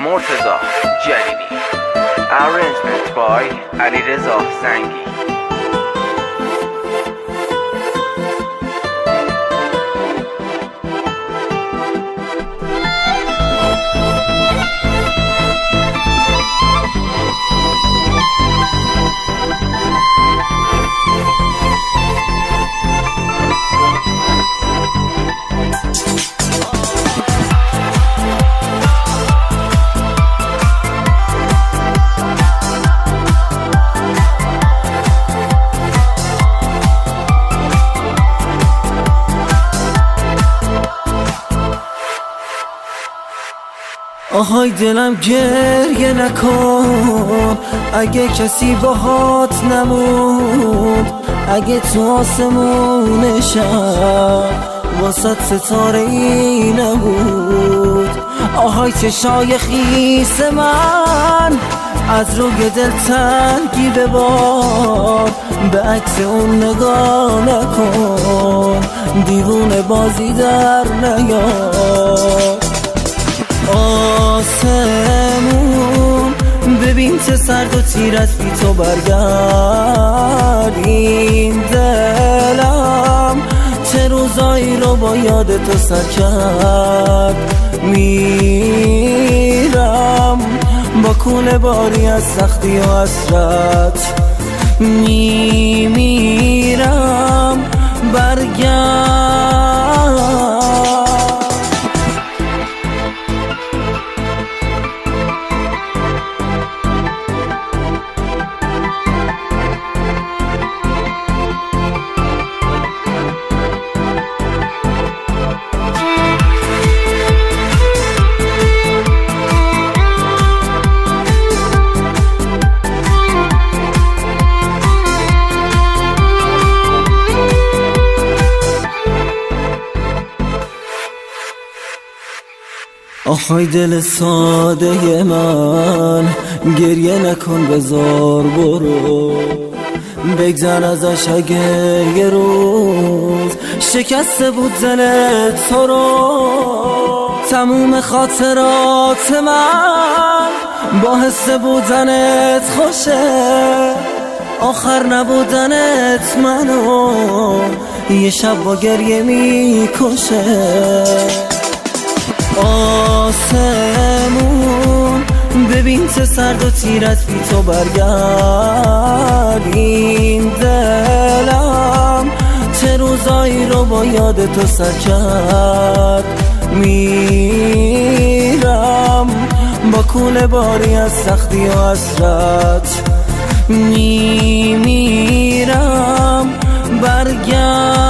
مرتضی جلیلی. Arrangement by علیرضا زنگی. آهای دلم گریه نکن، اگه کسی باهات نموند، اگه تو آسمون شب واسط ستاره ای نبود. آهای چشای خیس من از روی دل تنگی ببار، به عکس اون نگاه نکن، دیوونه بازی در نیار. آسمون ببین چه سرد و تیر است بی تو برگرد. این دلم چه روزایی رو با یاد تو سر کرد. میرم با کوله باری از سختی و حسرت، میمیرم برگرد. آهای دل ساده من، گریه نکن بذار برو، بگذر ازش اگه یه روز شکسته بود دلت تو رو. تموم خاطرات من با حس بودنت خوشه، آخر نبودنت منو یه شب با گریه میکشه. آسمون ببین چه سرد و تیر است بی تو برگرد. این دلم چه روزایی رو با یاد تو سر کرد. میرم با کوله باری از سختی و حسرت، میمیرم برگرد.